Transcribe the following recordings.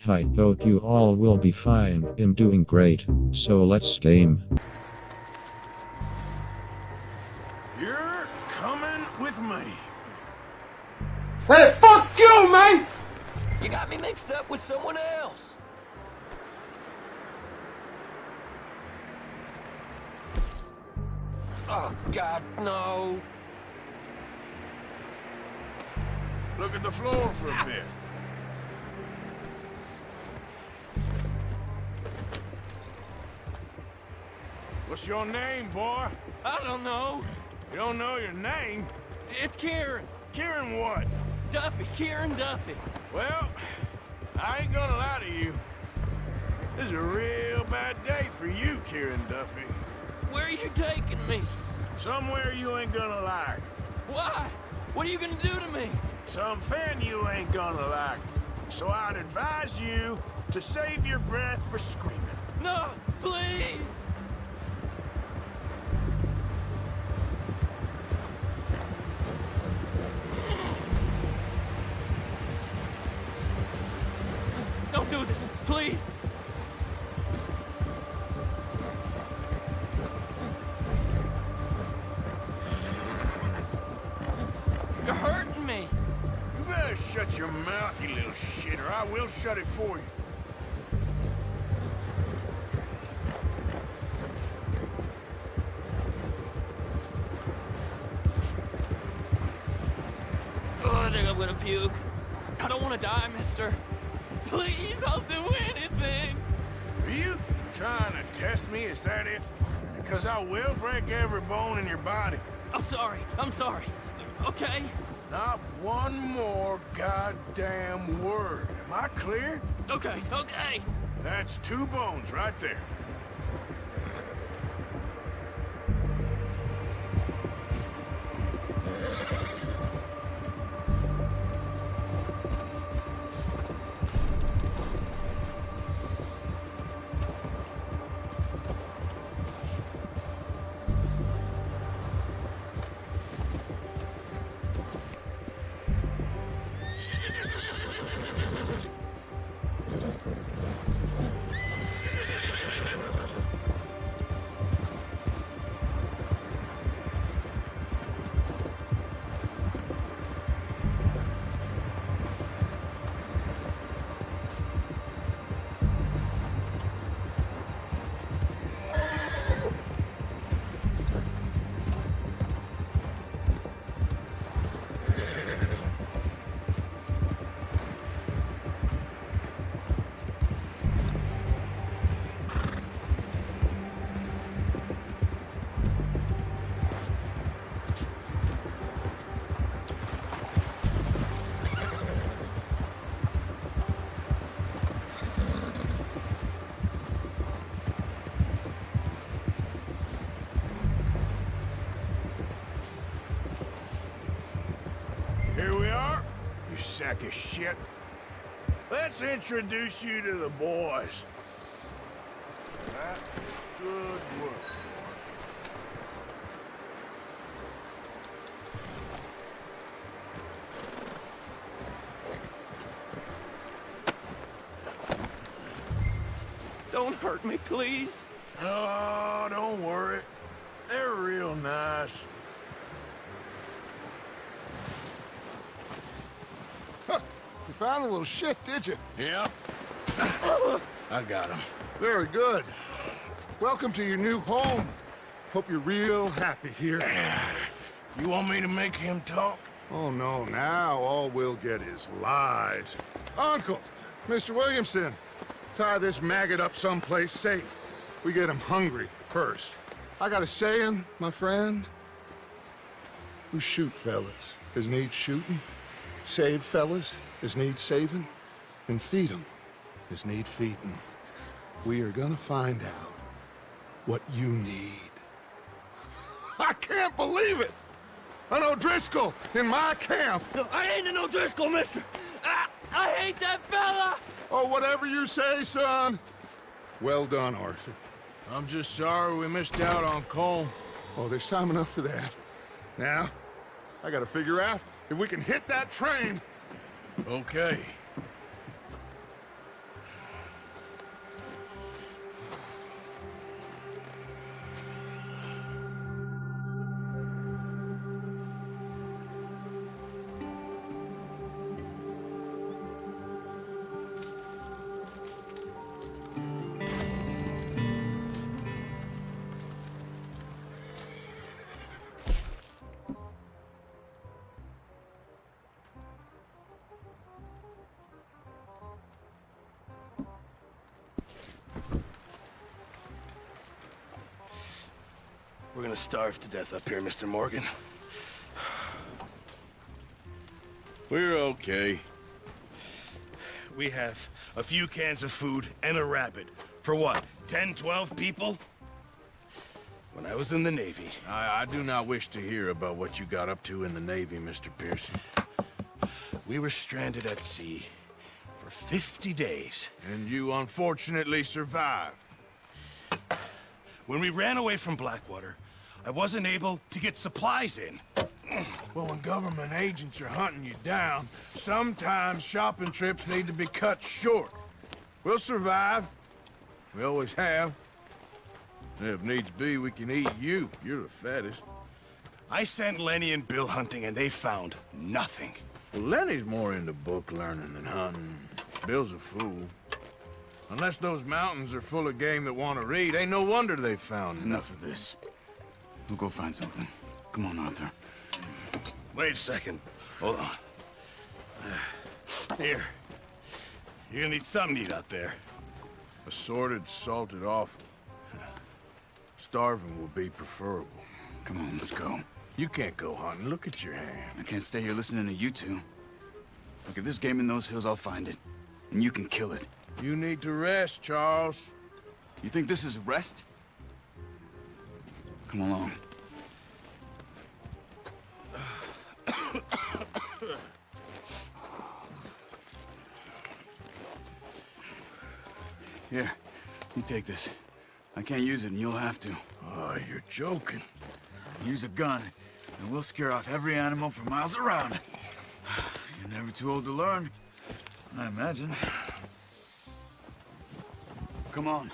I hope you all will be fine. I'm doing great. So let's game. You're coming with me. Hey, fuck you, man! You got me mixed up with someone else. Oh, God, no. Look at the floor for a bit. What's your name, boy? I don't know. You don't know your name? It's Kieran. Kieran what? Duffy. Kieran Duffy. Well, I ain't gonna lie to you. This is a real bad day for you, Kieran Duffy. Where are you taking me? Somewhere you ain't gonna like. Why? What are you gonna do to me? Something you ain't gonna like. So I'd advise you to save your breath for screaming. No, please. Don't do this, please. You're hurting me. You better shut your mouth, you little shit, or I will shut it for you. Oh, I think I'm gonna puke. I don't want to die, mister. Please, I'll do anything. Are you trying to test me? Is that it? Because I will break every bone in your body. I'm sorry. Okay? Not one more goddamn word. Am I clear? Okay. That's 2 bones right there. Here we are, you sack of shit. Let's introduce you to the boys. That's good work. Don't hurt me, please. Oh, don't worry. They're real nice. You found a little shit, did you? Yep. I got him. Very good. Welcome to your new home. Hope you're real happy here. You want me to make him talk? Oh, no, now all we'll get is lies. Uncle, Mr. Williamson, tie this maggot up someplace safe. We get him hungry first. I got a saying, my friend. We shoot fellas as need shooting, save fellas as need saving, and feed 'em as need feeding. We are gonna find out what you need. I can't believe it! An O'Driscoll in my camp! I ain't an O'Driscoll, mister. I hate that fella. Oh, whatever you say, son. Well done, Arthur. I'm just sorry we missed out on Colm. Oh, there's time enough for that. Now, I gotta figure out if we can hit that train. Okay. We're gonna starve to death up here, Mr. Morgan. We're okay. We have a few cans of food and a rabbit. For what, 10, 12 people? When I was in the Navy... I do not wish to hear about what you got up to in the Navy, Mr. Pearson. We were stranded at sea for 50 days. And you unfortunately survived. When we ran away from Blackwater, I wasn't able to get supplies in. Well, when government agents are hunting you down, sometimes shopping trips need to be cut short. We'll survive. We always have. If needs be, we can eat you. You're the fattest. I sent Lenny and Bill hunting, and they found nothing. Well, Lenny's more into book learning than hunting. Bill's a fool. Unless those mountains are full of game that want to read, ain't no wonder they found Enough of this. We'll go find something. Come on, Arthur. Wait a second. Hold on. Here. You're gonna need something to eat out there. assorted, salted offal. Starving will be preferable. Come on, let's go. You can't go hunting. Look at your hand. I can't stay here listening to you two. Look, if there's game in those hills, I'll find it. And you can kill it. You need to rest, Charles. You think this is rest? Come along. Here, you take this. I can't use it, and you'll have to. Oh, you're joking. Use a gun, and we'll scare off every animal for miles around. You're never too old to learn, I imagine. Come on,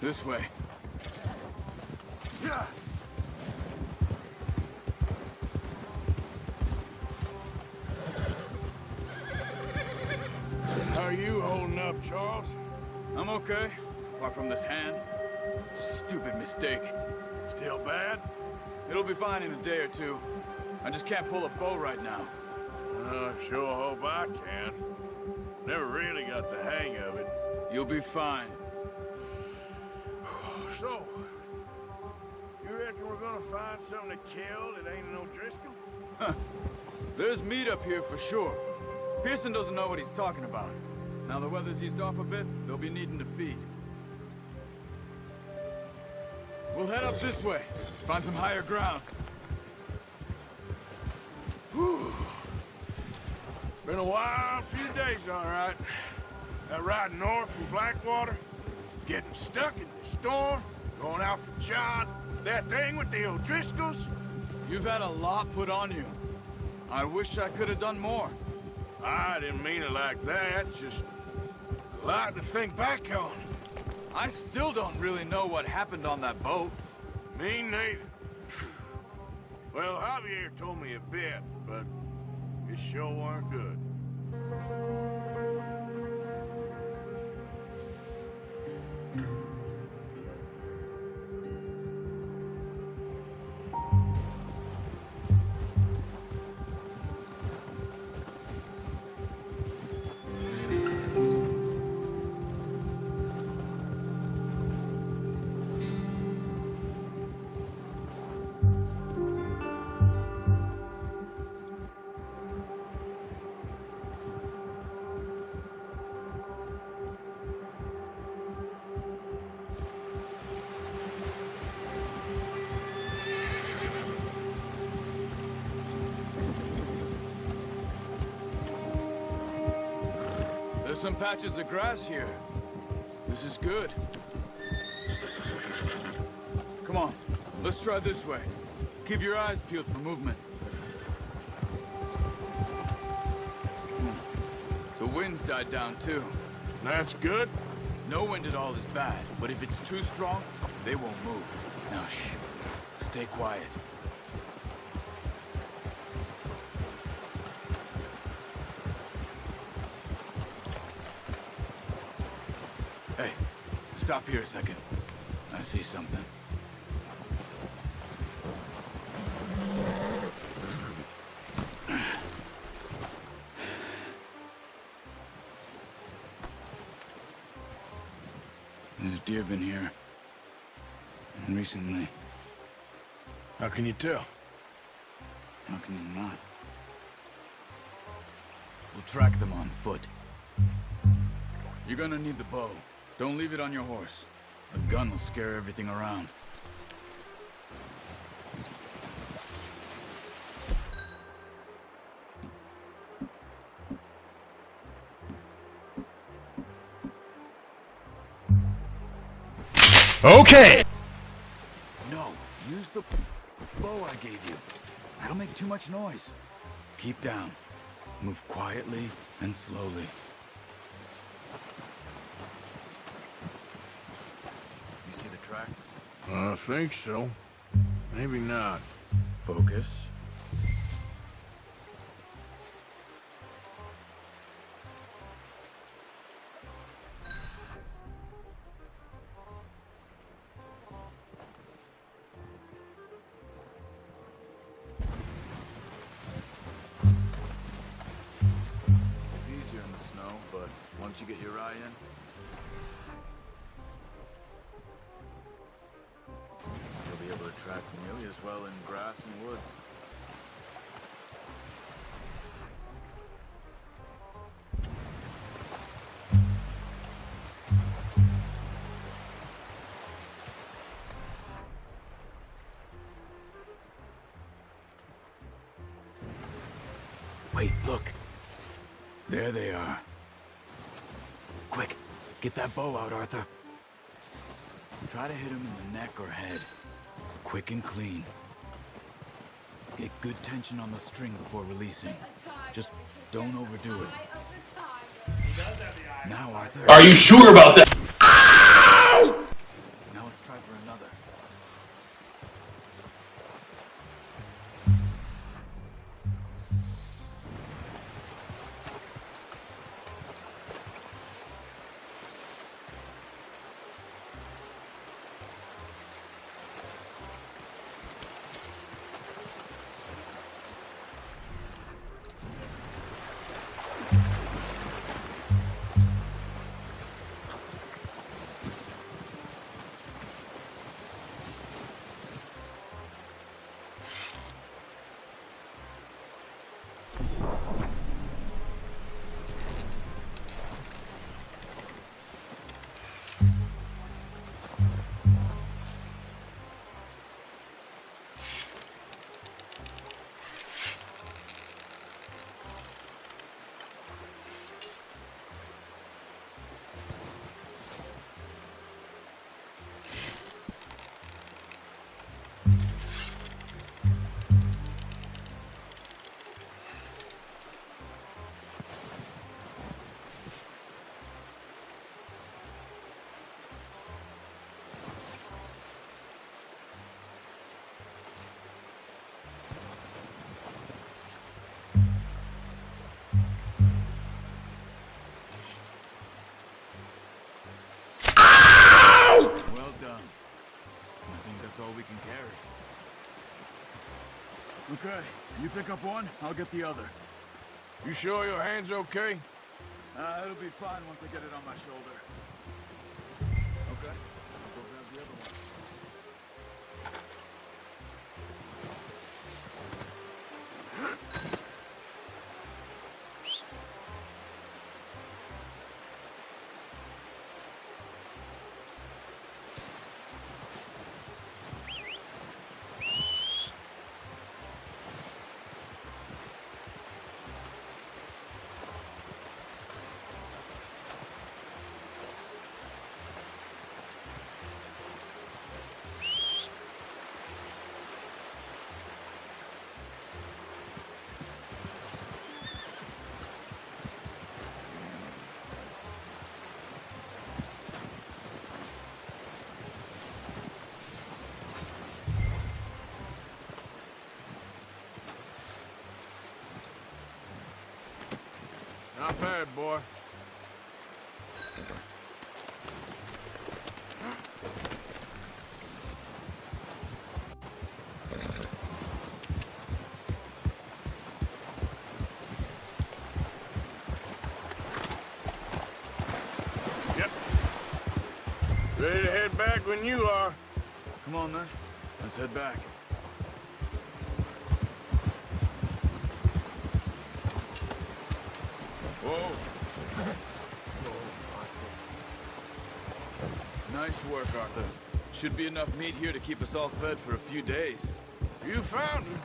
this way. Yeah. How are you holding up, Charles? I'm okay, apart from this hand. Stupid mistake. Still bad? It'll be fine in a day or two. I just can't pull a bow right now. I sure hope I can. Never really got the hang of it. You'll be fine. So, you reckon we're gonna find something to kill that ain't no Driscoll? There's meat up here for sure. Pearson doesn't know what he's talking about. Now the weather's eased off a bit, they'll be needing to feed. We'll head up this way. Find some higher ground. Been a wild few days, all right. That ride north from Blackwater, getting stuck in the storm, going out for John, that thing with the O'Driscolls. You've had a lot put on you. I wish I could have done more. I didn't mean it like that, just a lot to think back on. I still don't really know what happened on that boat. Me neither. Well, Javier told me a bit, but it sure weren't good. There's some patches of grass here. This is good. Come on, let's try this way. Keep your eyes peeled for movement. The wind's died down too. That's good. No wind at all is bad, but if it's too strong, they won't move. Now shh, stay quiet. Hey, stop here a second. I see something. There's deer been here. And recently. How can you tell? How can you not? We'll track them on foot. You're gonna need the bow. Don't leave it on your horse. The gun will scare everything around. Okay! No, use the bow I gave you. That'll make too much noise. Keep down. Move quietly and slowly. You see the tracks? I think so. Maybe not. Focus. It's easier in the snow, but once you get your eye in, you'll be able to track nearly as well in grass and woods. Wait, look. There they are. Quick, get that bow out, Arthur. Try to hit him in the neck or head. Quick and clean. Get good tension on the string before releasing. Just don't overdo it. Now, Arthur. Are you sure about that? Now let's try for another. Well done. I think that's all we can carry. Okay, you pick up one, I'll get the other. You sure your hand's okay? It'll be fine once I get it on my shoulder. Okay, I'll go grab the other one. Not bad, boy. Yep. Ready to head back when you are. Come on then, let's head back. Whoa. Nice work, Arthur. Should be enough meat here to keep us all fed for a few days. You found him.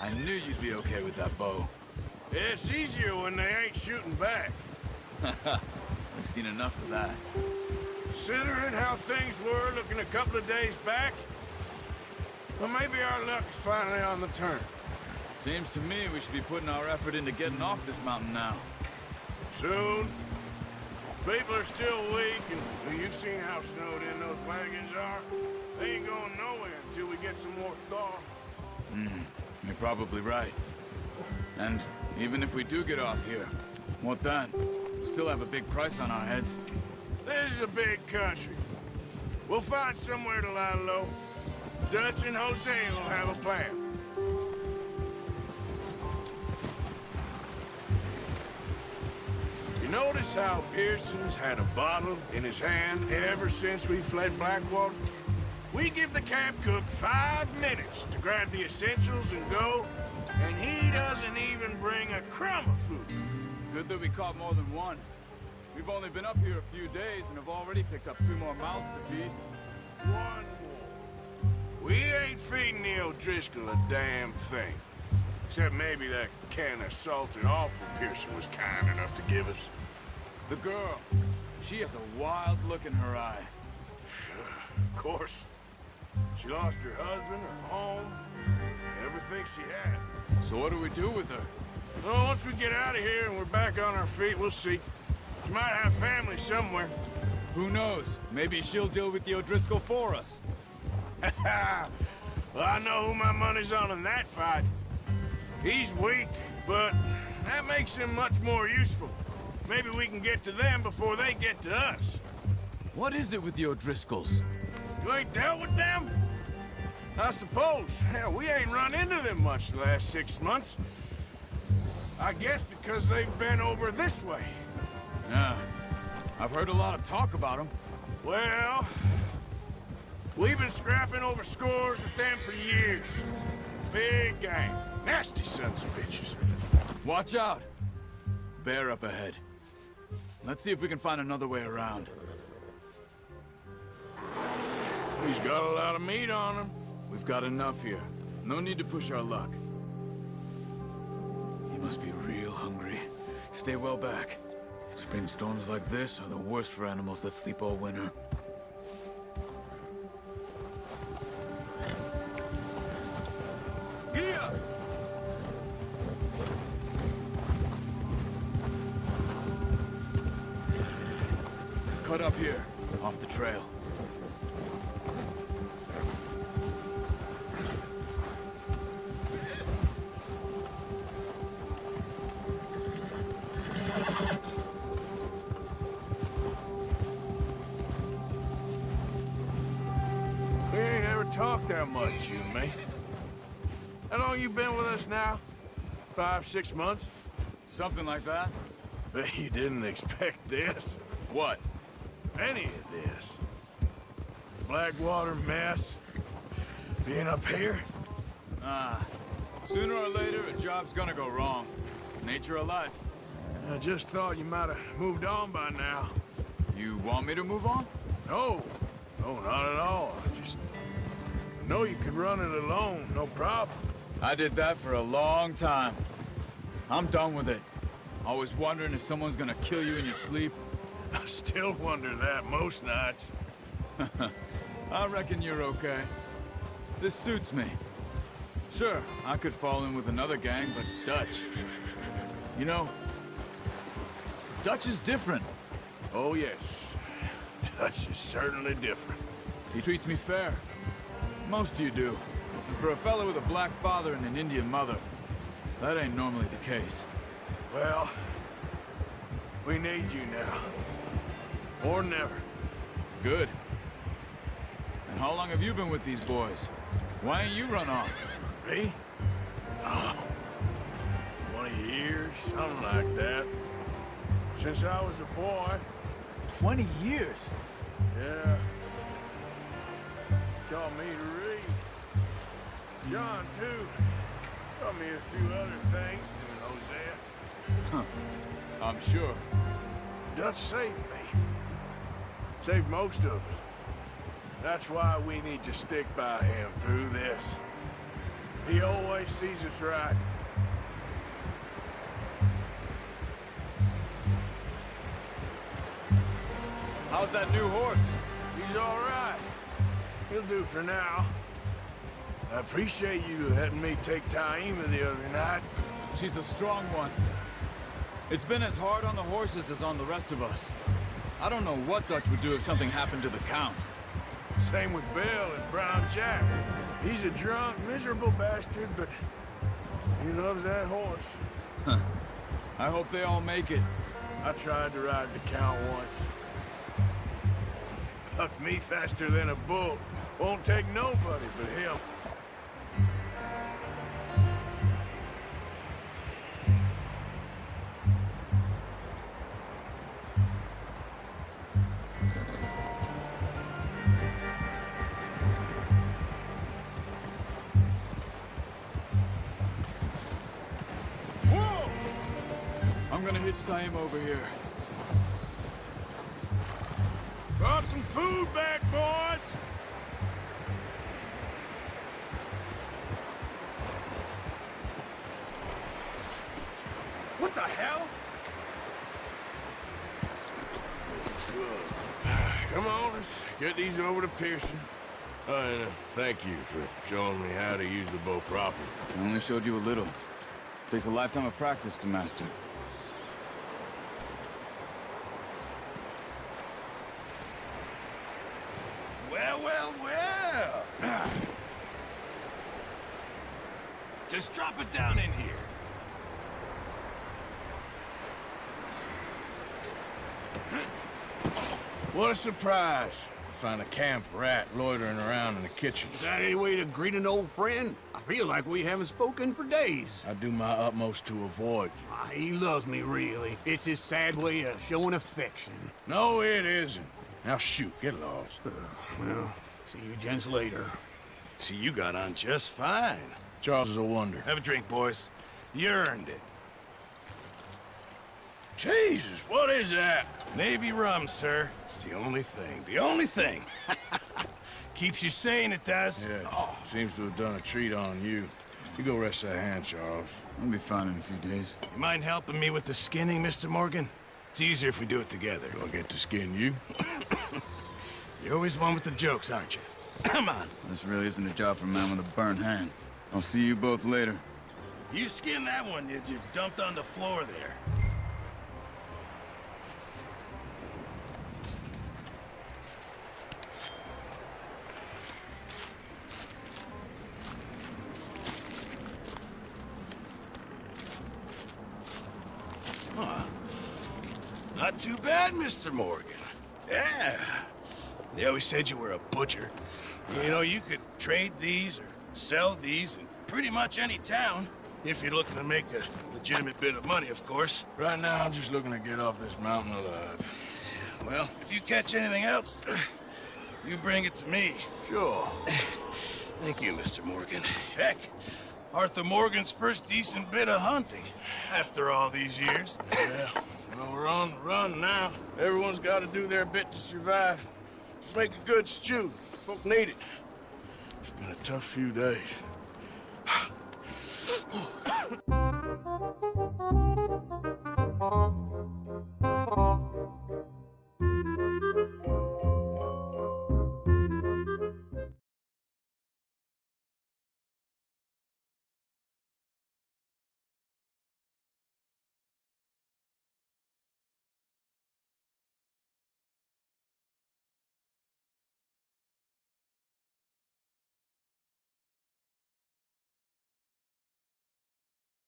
I knew you'd be okay with that bow. It's easier when they ain't shooting back. We've seen enough of that. Considering how things were looking a couple of days back, well, maybe our luck's finally on the turn. Seems to me we should be putting our effort into getting off this mountain now. Soon. People are still weak, and well, you've seen how snowed in those wagons are. They ain't going nowhere until we get some more thaw. You're probably right. And even if we do get off here, what then? We still have a big price on our heads. This is a big country. We'll find somewhere to lie low. Dutch and Jose will have a plan. You notice how Pearson's had a bottle in his hand ever since we fled Blackwater? We give the camp cook 5 minutes to grab the essentials and go, and he doesn't even bring a crumb of food. Good that we caught more than one. We've only been up here a few days and have already picked up 2 more mouths to feed. One more. We ain't feeding the O'Driscoll a damn thing. Except maybe that can of salted offal Pearson was kind enough to give us. The girl, she has a wild look in her eye. Of course. She lost her husband, her home, everything she had. So what do we do with her? Well, once we get out of here and we're back on our feet, we'll see. She might have family somewhere. Who knows? Maybe she'll deal with the O'Driscoll for us. Well, I know who my money's on in that fight. He's weak, but that makes him much more useful. Maybe we can get to them before they get to us. What is it with the O'Driscolls? You ain't dealt with them? I suppose. Hell, we ain't run into them much the last 6 months. I guess because they've been over this way. Yeah. I've heard a lot of talk about them. Well, we've been scrapping over scores with them for years. Big gang. Nasty sons of bitches. Watch out! Bear up ahead. Let's see if we can find another way around. He's got a lot of meat on him. We've got enough here. No need to push our luck. He must be real hungry. Stay well back. Spring storms like this are the worst for animals that sleep all winter. Here! Cut up here, off the trail. We ain't ever talked that much, you and me. How long you been with us now? 5, 6 months? Something like that? Bet you didn't expect this. What? Any of this. Blackwater mess. Being up here. Sooner or later, a job's gonna go wrong. Nature of life. I just thought you might have moved on by now. You want me to move on? No. No, not at all. I just know you could run it alone, no problem. I did that for a long time. I'm done with it. Always wondering if someone's gonna kill you in your sleep. I still wonder that most nights. I reckon you're okay. This suits me. Sure, I could fall in with another gang, but Dutch... You know, Dutch is different. Oh, yes. Dutch is certainly different. He treats me fair. Most of you do. And for a fellow with a black father and an Indian mother, that ain't normally the case. Well, we need you now. Or never. Good. And how long have you been with these boys? Why ain't you run off? Me? Oh, 20 years, something like that. Since I was a boy. 20 years? Yeah. Taught me to read. John, too. Taught me a few other things, didn't Hosea? Huh. I'm sure. Dutch saved me. Saved most of us. That's why we need to stick by him through this. He always sees us right. How's that new horse? He's all right. He'll do for now. I appreciate you letting me take Taima the other night. She's a strong one. It's been as hard on the horses as on the rest of us. I don't know what Dutch would do if something happened to the Count. Same with Bill and Brown Jack. He's a drunk, miserable bastard, but he loves that horse. I hope they all make it. I tried to ride the Count once. Bucked me faster than a bull. Won't take nobody but him. I'm gonna hitch Taima over here. Brought some food back, boys! What the hell? Come on, let's get these over to Pearson. And thank you for showing me how to use the bow properly. I only showed you a little. Takes a lifetime of practice to master. Well. Just drop it down in here. What a surprise. Find a camp rat loitering around in the kitchen. Is that any way to greet an old friend? I feel like we haven't spoken for days. I do my utmost to avoid you. He loves me, really. It's his sad way of showing affection. No, it isn't. Now shoot, get lost. Well, see you gents later. See, you got on just fine. Charles is a wonder. Have a drink, boys. You earned it. Jesus, what is that? Navy rum, sir. It's the only thing. The only thing. Keeps you sane, it does. Yeah, seems to have done a treat on you. You go rest that hand, Charles. I'll be fine in a few days. You mind helping me with the skinning, Mr. Morgan? It's easier if we do it together. Do I get to skin you? You're always one with the jokes, aren't you? Come on. This really isn't a job for a man with a burnt hand. I'll see you both later. You skinned that one you dumped on the floor there. Not too bad, Mr. Morgan. Yeah. They always said you were a butcher. You know, you could trade these or sell these in pretty much any town. If you're looking to make a legitimate bit of money, of course. Right now, I'm just looking to get off this mountain alive. Well, if you catch anything else, you bring it to me. Sure. Thank you, Mr. Morgan. Heck, Arthur Morgan's first decent bit of hunting after all these years. Yeah. Well, we're on the run now. Everyone's got to do their bit to survive. Just make a good stew. Folk need it. It's been a tough few days.